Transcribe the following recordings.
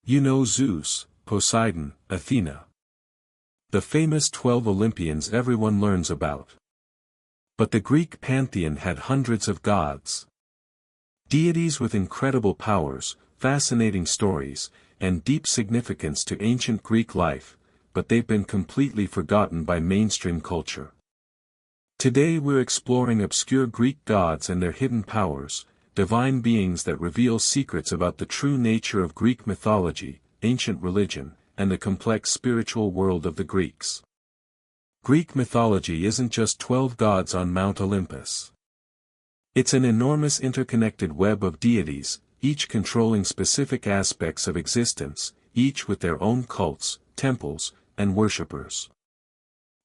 You know Zeus, Poseidon, Athena. The famous 12 Olympians everyone learns about. But the Greek pantheon had hundreds of gods. Deities with incredible powers, fascinating stories, and deep significance to ancient Greek life, but they've been completely forgotten by mainstream culture. Today we're exploring obscure Greek gods and their hidden powers, divine beings that reveal secrets about the true nature of Greek mythology, ancient religion, and the complex spiritual world of the Greeks. Greek mythology isn't just 12 gods on Mount Olympus. It's an enormous interconnected web of deities, each controlling specific aspects of existence, each with their own cults, temples, and worshippers.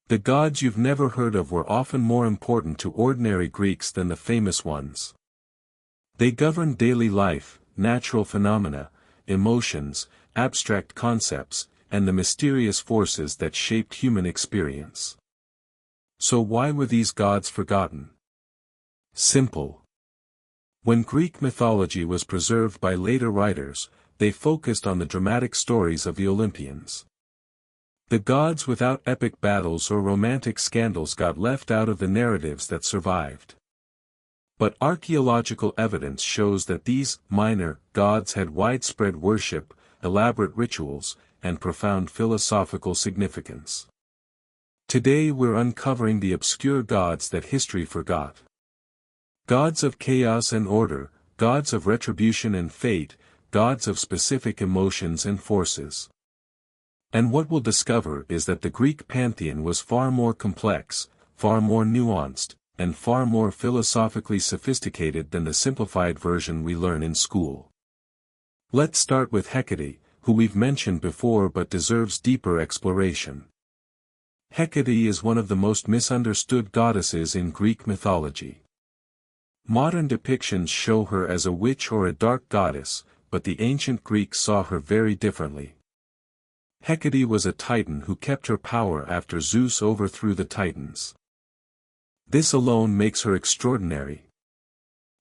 The gods you've never heard of were often more important to ordinary Greeks than the famous ones. They governed daily life, natural phenomena, emotions, abstract concepts, and the mysterious forces that shaped human experience. So why were these gods forgotten? Simple. When Greek mythology was preserved by later writers, they focused on the dramatic stories of the Olympians. The gods without epic battles or romantic scandals got left out of the narratives that survived. But archaeological evidence shows that these minor gods had widespread worship, elaborate rituals, and profound philosophical significance. Today we're uncovering the obscure gods that history forgot. Gods of chaos and order, gods of retribution and fate, gods of specific emotions and forces. And what we'll discover is that the Greek pantheon was far more complex, far more nuanced, and far more philosophically sophisticated than the simplified version we learn in school. Let's start with Hecate, who we've mentioned before but deserves deeper exploration. Hecate is one of the most misunderstood goddesses in Greek mythology. Modern depictions show her as a witch or a dark goddess, but the ancient Greeks saw her very differently. Hecate was a titan who kept her power after Zeus overthrew the Titans. This alone makes her extraordinary.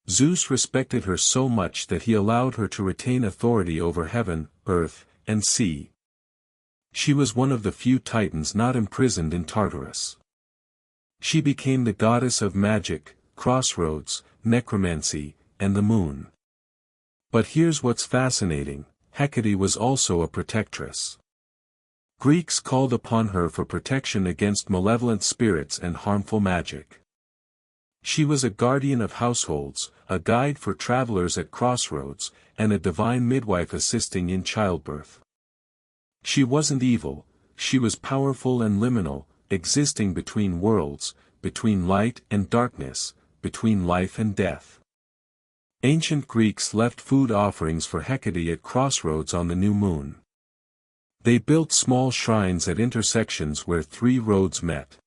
Zeus respected her so much that he allowed her to retain authority over heaven, earth, and sea. She was one of the few titans not imprisoned in Tartarus. She became the goddess of magic, crossroads, necromancy, and the moon. But here's what's fascinating, Hecate was also a protectress. Greeks called upon her for protection against malevolent spirits and harmful magic. She was a guardian of households, a guide for travelers at crossroads, and a divine midwife assisting in childbirth. She wasn't evil, she was powerful and liminal, existing between worlds, between light and darkness, between life and death. Ancient Greeks left food offerings for Hecate at crossroads on the new moon. They built small shrines at intersections where 3 roads met.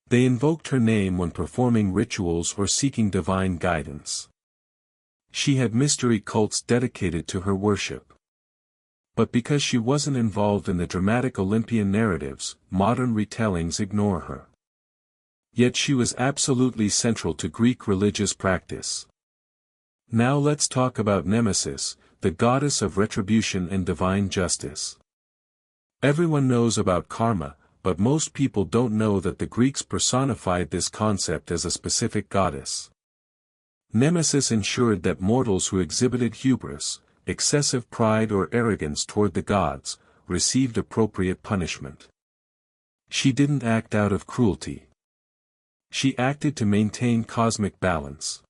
They invoked her name when performing rituals or seeking divine guidance. She had mystery cults dedicated to her worship. But because she wasn't involved in the dramatic Olympian narratives, modern retellings ignore her. Yet she was absolutely central to Greek religious practice. Now let's talk about Nemesis, the goddess of retribution and divine justice. Everyone knows about karma, but most people don't know that the Greeks personified this concept as a specific goddess. Nemesis ensured that mortals who exhibited hubris, excessive pride or arrogance toward the gods, received appropriate punishment. She didn't act out of cruelty. She acted to maintain cosmic balance.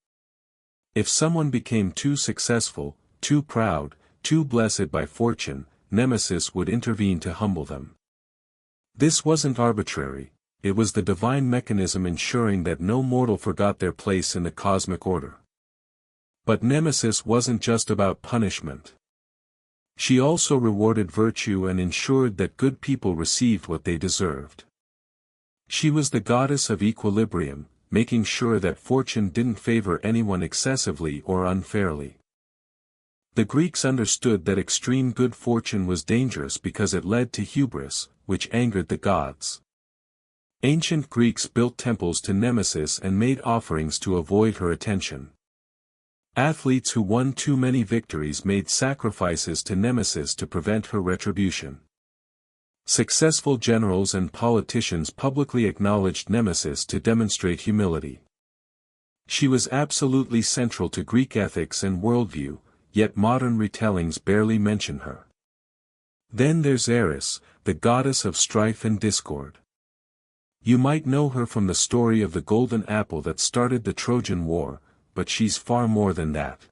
If someone became too successful, too proud, too blessed by fortune, Nemesis would intervene to humble them. This wasn't arbitrary, it was the divine mechanism ensuring that no mortal forgot their place in the cosmic order. But Nemesis wasn't just about punishment. She also rewarded virtue and ensured that good people received what they deserved. She was the goddess of equilibrium, making sure that fortune didn't favor anyone excessively or unfairly. The Greeks understood that extreme good fortune was dangerous because it led to hubris, which angered the gods. Ancient Greeks built temples to Nemesis and made offerings to avoid her attention. Athletes who won too many victories made sacrifices to Nemesis to prevent her retribution. Successful generals and politicians publicly acknowledged Nemesis to demonstrate humility. She was absolutely central to Greek ethics and worldview, yet modern retellings barely mention her. Then there's Eris, the goddess of strife and discord. You might know her from the story of the golden apple that started the Trojan War, but she's far more than that.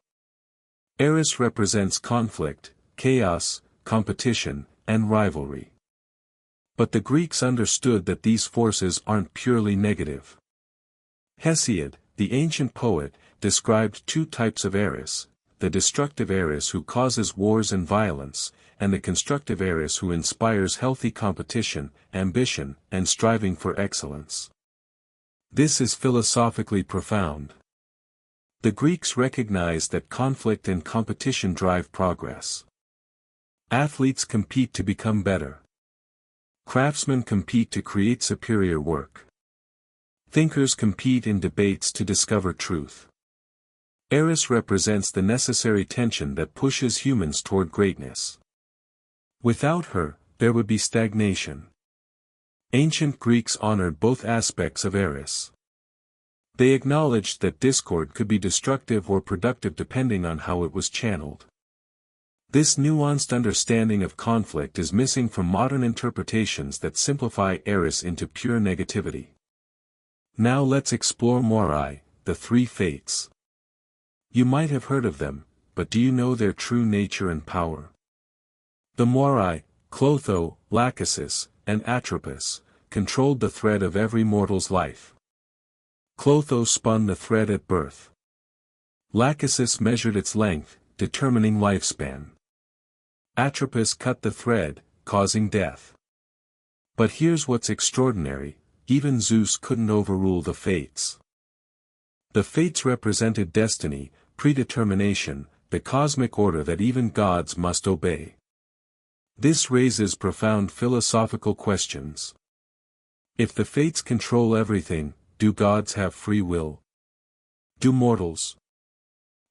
Eris represents conflict, chaos, competition, and rivalry. But the Greeks understood that these forces aren't purely negative. Hesiod, the ancient poet, described two types of Eris: the destructive Eris who causes wars and violence, and the constructive Eris who inspires healthy competition, ambition, and striving for excellence. This is philosophically profound. The Greeks recognized that conflict and competition drive progress. Athletes compete to become better. Craftsmen compete to create superior work. Thinkers compete in debates to discover truth. Eris represents the necessary tension that pushes humans toward greatness. Without her, there would be stagnation. Ancient Greeks honored both aspects of Eris. They acknowledged that discord could be destructive or productive depending on how it was channeled. This nuanced understanding of conflict is missing from modern interpretations that simplify Eris into pure negativity. Now let's explore Moirai, the three fates. You might have heard of them, but do you know their true nature and power? The Moirai, Clotho, Lachesis, and Atropos, controlled the thread of every mortal's life. Clotho spun the thread at birth. Lachesis measured its length, determining lifespan. Atropos cut the thread, causing death. But here's what's extraordinary: even Zeus couldn't overrule the fates. The fates represented destiny, predetermination, the cosmic order that even gods must obey. This raises profound philosophical questions. If the fates control everything, do gods have free will? Do mortals?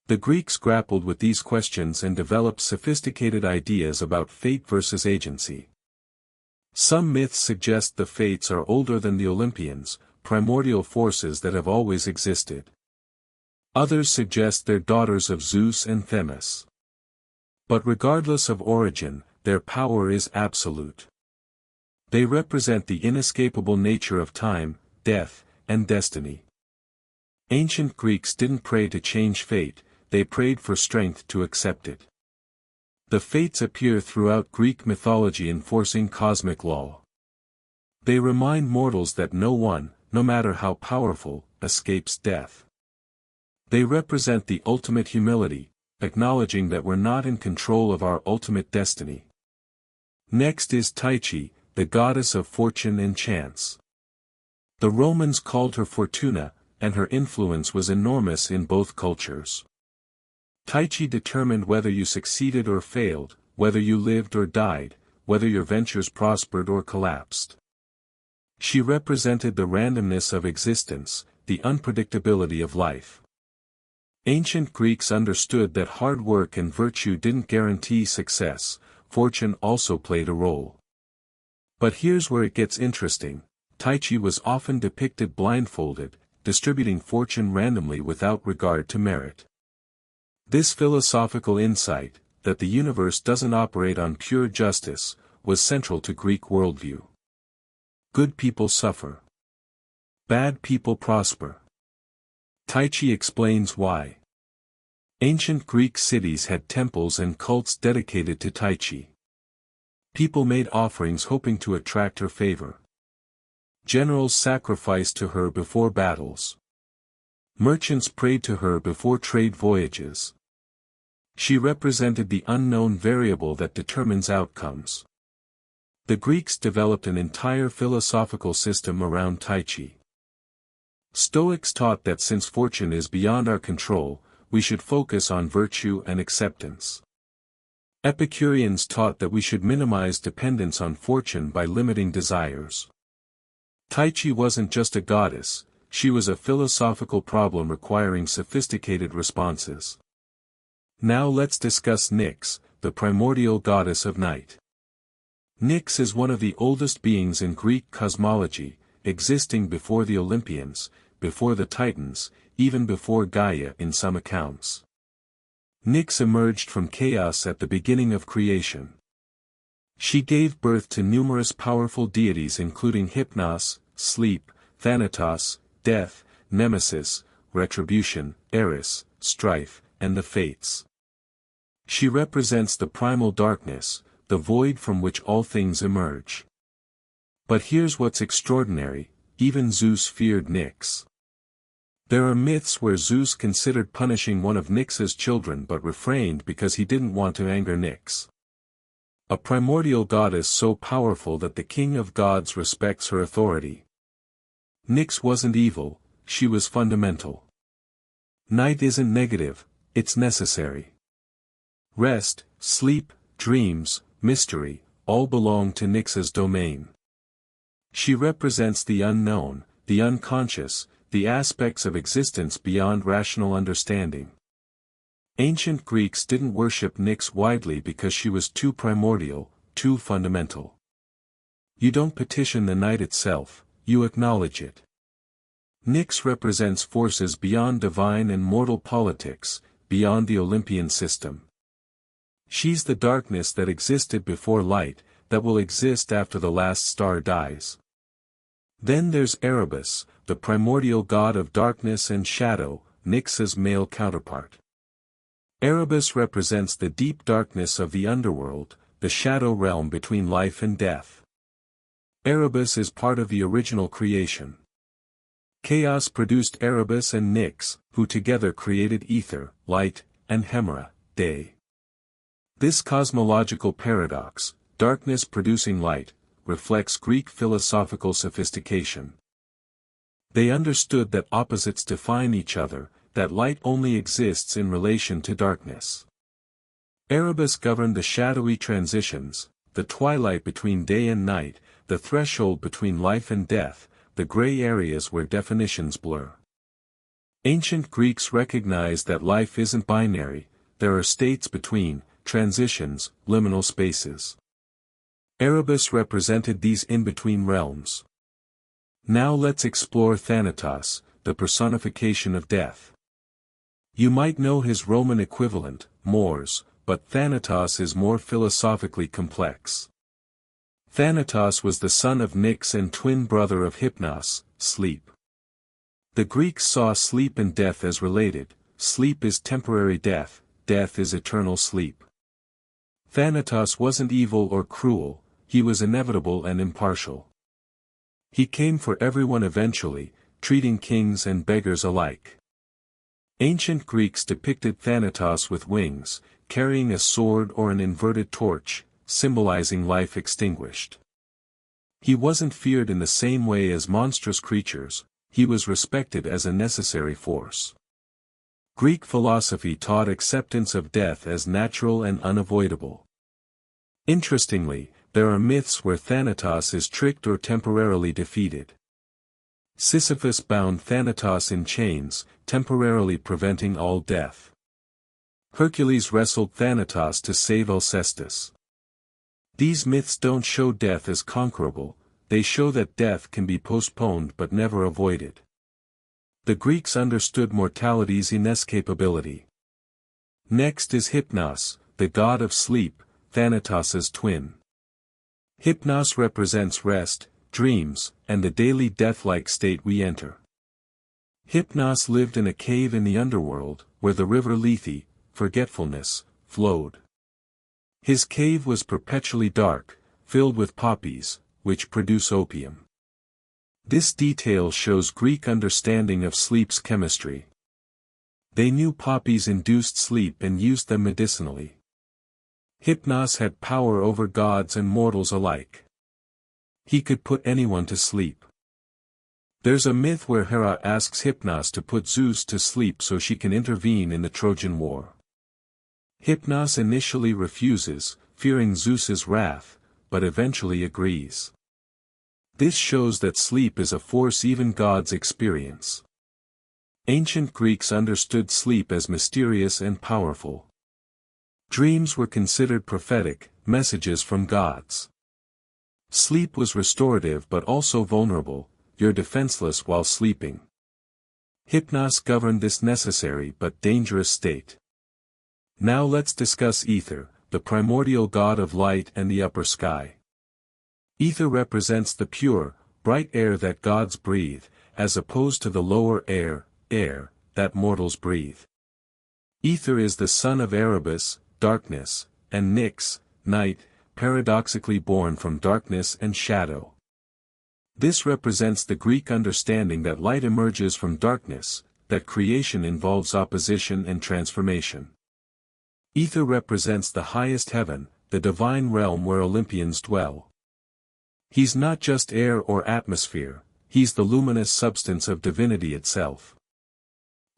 The Greeks grappled with these questions and developed sophisticated ideas about fate versus agency. Some myths suggest the fates are older than the Olympians, primordial forces that have always existed. Others suggest they're daughters of Zeus and Themis. But regardless of origin, their power is absolute. They represent the inescapable nature of time, death, and destiny. Ancient Greeks didn't pray to change fate, they prayed for strength to accept it. The fates appear throughout Greek mythology enforcing cosmic law. They remind mortals that no one, no matter how powerful, escapes death. They represent the ultimate humility, acknowledging that we're not in control of our ultimate destiny. Next is Tyche, the goddess of fortune and chance. The Romans called her Fortuna, and her influence was enormous in both cultures. Tyche determined whether you succeeded or failed, whether you lived or died, whether your ventures prospered or collapsed. She represented the randomness of existence, the unpredictability of life. Ancient Greeks understood that hard work and virtue didn't guarantee success. Fortune also played a role. But here's where it gets interesting: Tyche was often depicted blindfolded, distributing fortune randomly without regard to merit. This philosophical insight, that the universe doesn't operate on pure justice, was central to Greek worldview. Good people suffer. Bad people prosper. Tyche explains why. Ancient Greek cities had temples and cults dedicated to Tyche. People made offerings hoping to attract her favor. Generals sacrificed to her before battles. Merchants prayed to her before trade voyages. She represented the unknown variable that determines outcomes. The Greeks developed an entire philosophical system around Tyche. Stoics taught that since fortune is beyond our control, we should focus on virtue and acceptance. Epicureans taught that we should minimize dependence on fortune by limiting desires. Tyche wasn't just a goddess, she was a philosophical problem requiring sophisticated responses. Now let's discuss Nyx, the primordial goddess of night. Nyx is one of the oldest beings in Greek cosmology, existing before the Olympians, before the Titans, even before Gaia in some accounts. Nyx emerged from chaos at the beginning of creation. She gave birth to numerous powerful deities including Hypnos, sleep, Thanatos, death, Nemesis, retribution, Eris, strife, and the fates. She represents the primal darkness, the void from which all things emerge. But here's what's extraordinary, even Zeus feared Nyx. There are myths where Zeus considered punishing one of Nyx's children but refrained because he didn't want to anger Nyx. A primordial goddess so powerful that the king of gods respects her authority. Nyx wasn't evil, she was fundamental. Night isn't negative, it's necessary. Rest, sleep, dreams, mystery, all belong to Nyx's domain. She represents the unknown, the unconscious, the aspects of existence beyond rational understanding. Ancient Greeks didn't worship Nyx widely because she was too primordial, too fundamental. You don't petition the night itself, you acknowledge it. Nyx represents forces beyond divine and mortal politics, beyond the Olympian system. She's the darkness that existed before light, that will exist after the last star dies. Then there's Erebus, the primordial god of darkness and shadow, Nyx's male counterpart. Erebus represents the deep darkness of the underworld, the shadow realm between life and death. Erebus is part of the original creation. Chaos produced Erebus and Nyx, who together created Aether, light, and Hemera, day. This cosmological paradox, darkness producing light, reflects Greek philosophical sophistication. They understood that opposites define each other, that light only exists in relation to darkness. Erebus governed the shadowy transitions, the twilight between day and night, the threshold between life and death, the gray areas where definitions blur. Ancient Greeks recognized that life isn't binary, there are states between, transitions, liminal spaces. Erebus represented these in-between realms. Now let's explore Thanatos, the personification of death. You might know his Roman equivalent, Mors, but Thanatos is more philosophically complex. Thanatos was the son of Nyx and twin brother of Hypnos, sleep. The Greeks saw sleep and death as related, sleep is temporary death, death is eternal sleep. Thanatos wasn't evil or cruel, he was inevitable and impartial. He came for everyone eventually, treating kings and beggars alike. Ancient Greeks depicted Thanatos with wings, carrying a sword or an inverted torch, symbolizing life extinguished. He wasn't feared in the same way as monstrous creatures, he was respected as a necessary force. Greek philosophy taught acceptance of death as natural and unavoidable. Interestingly, there are myths where Thanatos is tricked or temporarily defeated. Sisyphus bound Thanatos in chains, temporarily preventing all death. Hercules wrestled Thanatos to save Alcestis. These myths don't show death as conquerable, they show that death can be postponed but never avoided. The Greeks understood mortality's inescapability. Next is Hypnos, the god of sleep, Thanatos' twin. Hypnos represents rest, dreams, and the daily death-like state we enter. Hypnos lived in a cave in the underworld, where the river Lethe, forgetfulness, flowed. His cave was perpetually dark, filled with poppies, which produce opium. This detail shows Greek understanding of sleep's chemistry. They knew poppies induced sleep and used them medicinally. Hypnos had power over gods and mortals alike. He could put anyone to sleep. There's a myth where Hera asks Hypnos to put Zeus to sleep so she can intervene in the Trojan War. Hypnos initially refuses, fearing Zeus's wrath, but eventually agrees. This shows that sleep is a force even gods experience. Ancient Greeks understood sleep as mysterious and powerful. Dreams were considered prophetic, messages from gods. Sleep was restorative but also vulnerable, you're defenseless while sleeping. Hypnos governed this necessary but dangerous state. Now let's discuss Aether, the primordial god of light and the upper sky. Aether represents the pure, bright air that gods breathe, as opposed to the lower air, that mortals breathe. Aether is the son of Erebus, darkness, and Nyx, night, paradoxically born from darkness and shadow. This represents the Greek understanding that light emerges from darkness, that creation involves opposition and transformation. Aether represents the highest heaven, the divine realm where Olympians dwell. He's not just air or atmosphere, he's the luminous substance of divinity itself.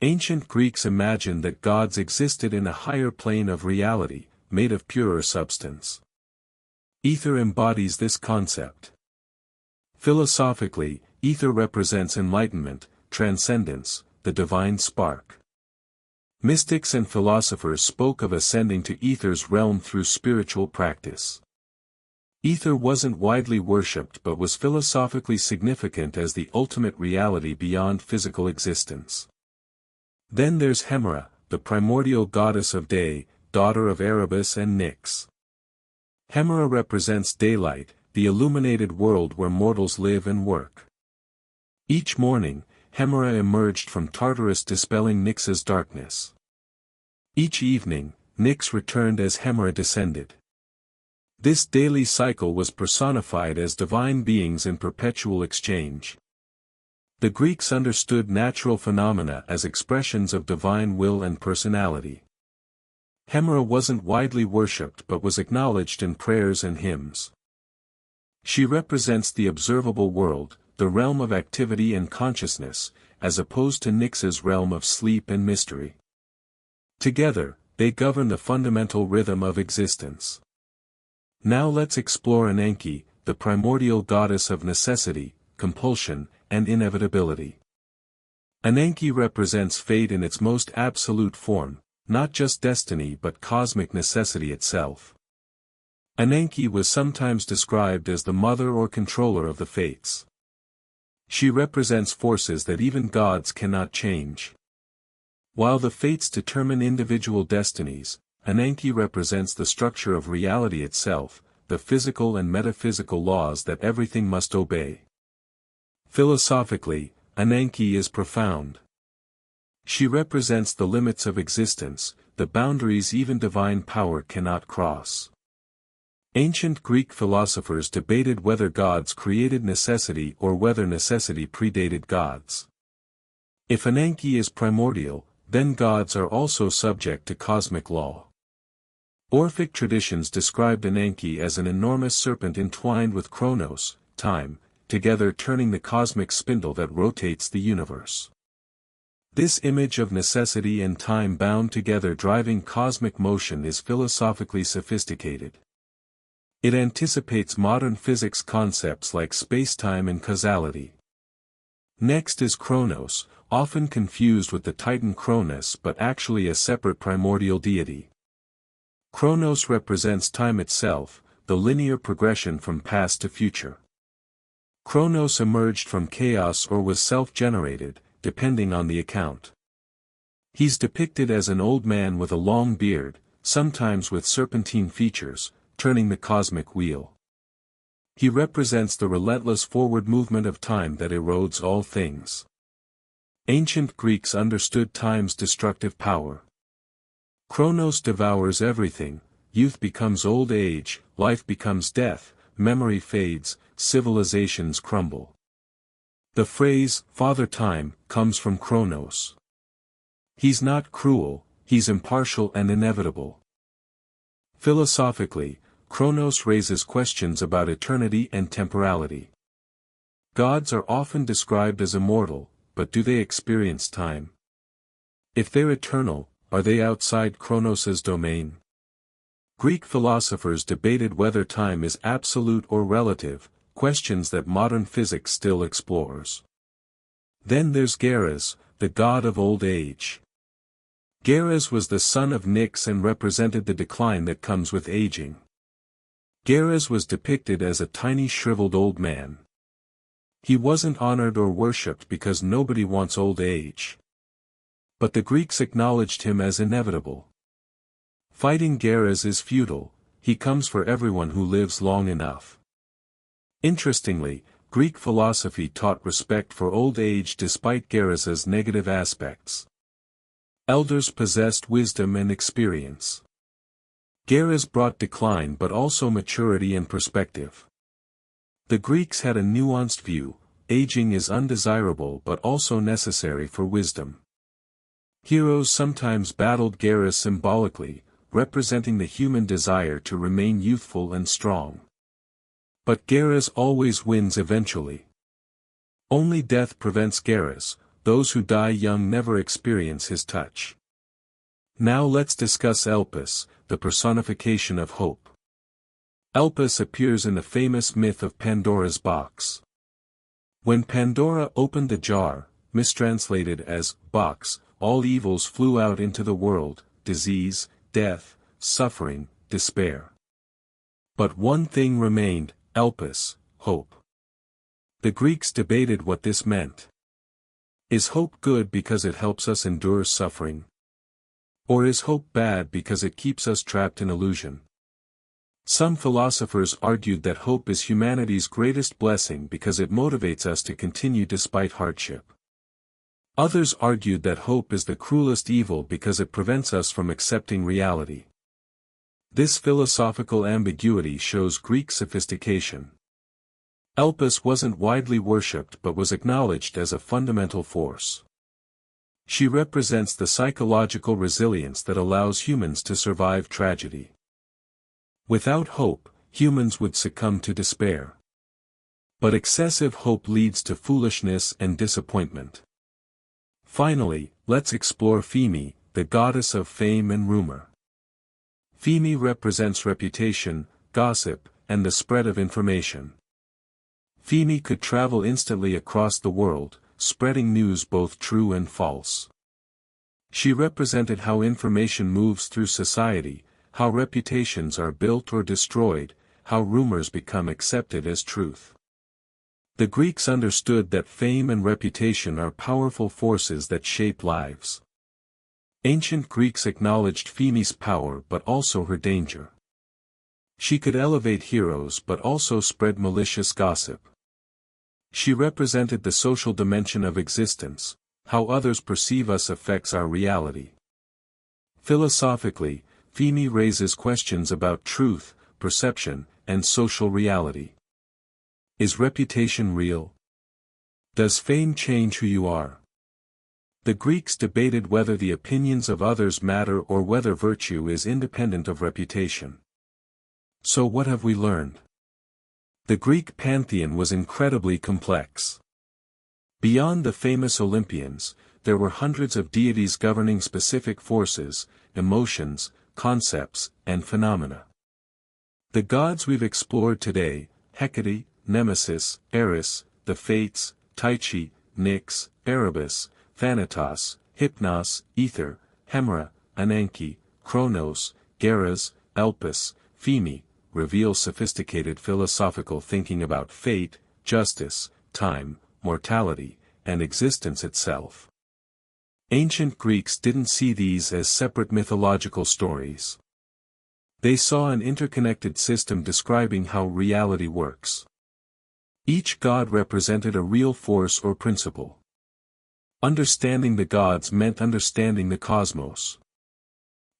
Ancient Greeks imagined that gods existed in a higher plane of reality, made of purer substance. Aether embodies this concept. Philosophically, Aether represents enlightenment, transcendence, the divine spark. Mystics and philosophers spoke of ascending to Aether's realm through spiritual practice. Aether wasn't widely worshipped but was philosophically significant as the ultimate reality beyond physical existence. Then there's Hemera, the primordial goddess of day, daughter of Erebus and Nyx. Hemera represents daylight, the illuminated world where mortals live and work. Each morning, Hemera emerged from Tartarus dispelling Nyx's darkness. Each evening, Nyx returned as Hemera descended. This daily cycle was personified as divine beings in perpetual exchange. The Greeks understood natural phenomena as expressions of divine will and personality. Hemera wasn't widely worshipped but was acknowledged in prayers and hymns. She represents the observable world, the realm of activity and consciousness, as opposed to Nyx's realm of sleep and mystery. Together, they govern the fundamental rhythm of existence. Now let's explore Ananke, the primordial goddess of necessity, compulsion, and inevitability. Ananke represents fate in its most absolute form, not just destiny but cosmic necessity itself. Ananke was sometimes described as the mother or controller of the fates. She represents forces that even gods cannot change. While the fates determine individual destinies, Ananke represents the structure of reality itself, the physical and metaphysical laws that everything must obey. Philosophically, Ananke is profound. She represents the limits of existence, the boundaries even divine power cannot cross. Ancient Greek philosophers debated whether gods created necessity or whether necessity predated gods. If Ananke is primordial, then gods are also subject to cosmic law. Orphic traditions described Ananke as an enormous serpent entwined with Kronos, time, together turning the cosmic spindle that rotates the universe. This image of necessity and time bound together driving cosmic motion is philosophically sophisticated. It anticipates modern physics concepts like spacetime and causality. Next is Kronos, often confused with the Titan Cronus but actually a separate primordial deity. Kronos represents time itself, the linear progression from past to future. Kronos emerged from chaos or was self-generated, depending on the account. He's depicted as an old man with a long beard, sometimes with serpentine features, turning the cosmic wheel. He represents the relentless forward movement of time that erodes all things. Ancient Greeks understood time's destructive power. Kronos devours everything, youth becomes old age, life becomes death, memory fades, civilizations crumble. The phrase, Father Time, comes from Kronos. He's not cruel, he's impartial and inevitable. Philosophically, Kronos raises questions about eternity and temporality. Gods are often described as immortal, but do they experience time? If they're eternal, are they outside Kronos' domain? Greek philosophers debated whether time is absolute or relative, questions that modern physics still explores. Then there's Eris, the god of old age. Eris was the son of Nyx and represented the decline that comes with aging. Eris was depicted as a tiny shriveled old man. He wasn't honored or worshipped because nobody wants old age. But the Greeks acknowledged him as inevitable. Fighting Eris is futile, he comes for everyone who lives long enough. Interestingly, Greek philosophy taught respect for old age despite Eris's negative aspects. Elders possessed wisdom and experience. Eris brought decline but also maturity and perspective. The Greeks had a nuanced view: aging is undesirable but also necessary for wisdom. Heroes sometimes battled Eris symbolically, representing the human desire to remain youthful and strong. But Eris always wins eventually. Only death prevents Eris, those who die young never experience his touch. Now let's discuss Elpis, the personification of hope. Elpis appears in the famous myth of Pandora's box. When Pandora opened the jar, mistranslated as box, all evils flew out into the world: disease, death, suffering, despair. But one thing remained: Elpis, hope. The Greeks debated what this meant. Is hope good because it helps us endure suffering? Or is hope bad because it keeps us trapped in illusion? Some philosophers argued that hope is humanity's greatest blessing because it motivates us to continue despite hardship. Others argued that hope is the cruelest evil because it prevents us from accepting reality. This philosophical ambiguity shows Greek sophistication. Elpis wasn't widely worshipped but was acknowledged as a fundamental force. She represents the psychological resilience that allows humans to survive tragedy. Without hope, humans would succumb to despair. But excessive hope leads to foolishness and disappointment. Finally, let's explore Pheme, the goddess of fame and rumor. Pheme represents reputation, gossip, and the spread of information. Pheme could travel instantly across the world, spreading news both true and false. She represented how information moves through society, how reputations are built or destroyed, how rumors become accepted as truth. The Greeks understood that fame and reputation are powerful forces that shape lives. Ancient Greeks acknowledged Pheme's power but also her danger. She could elevate heroes but also spread malicious gossip. She represented the social dimension of existence: how others perceive us affects our reality. Philosophically, Pheme raises questions about truth, perception, and social reality. Is reputation real? Does fame change who you are? The Greeks debated whether the opinions of others matter or whether virtue is independent of reputation. So what have we learned? The Greek pantheon was incredibly complex. Beyond the famous Olympians, there were hundreds of deities governing specific forces, emotions, concepts, and phenomena. The gods we've explored today: Hecate, Nemesis, Eris, the Fates, Tyche, Nyx, Erebus, Thanatos, Hypnos, Aether, Hemera, Ananke, Kronos, Eris, Elpis, Pheme, reveal sophisticated philosophical thinking about fate, justice, time, mortality, and existence itself. Ancient Greeks didn't see these as separate mythological stories. They saw an interconnected system describing how reality works. Each god represented a real force or principle. Understanding the gods meant understanding the cosmos.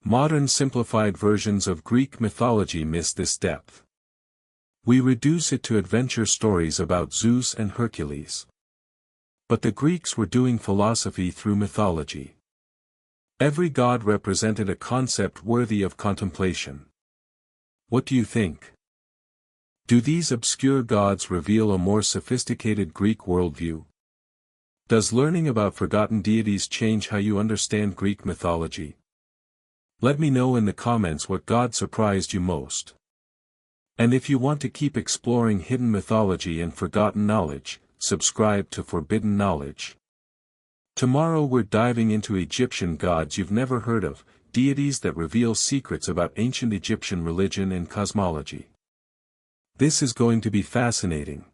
Modern simplified versions of Greek mythology miss this depth. We reduce it to adventure stories about Zeus and Hercules. But the Greeks were doing philosophy through mythology. Every god represented a concept worthy of contemplation. What do you think? Do these obscure gods reveal a more sophisticated Greek worldview? Does learning about forgotten deities change how you understand Greek mythology? Let me know in the comments what god surprised you most. And if you want to keep exploring hidden mythology and forgotten knowledge, subscribe to Forbidden Knowledge. Tomorrow we're diving into Egyptian gods you've never heard of, deities that reveal secrets about ancient Egyptian religion and cosmology. This is going to be fascinating.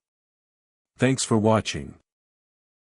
Thanks for watching.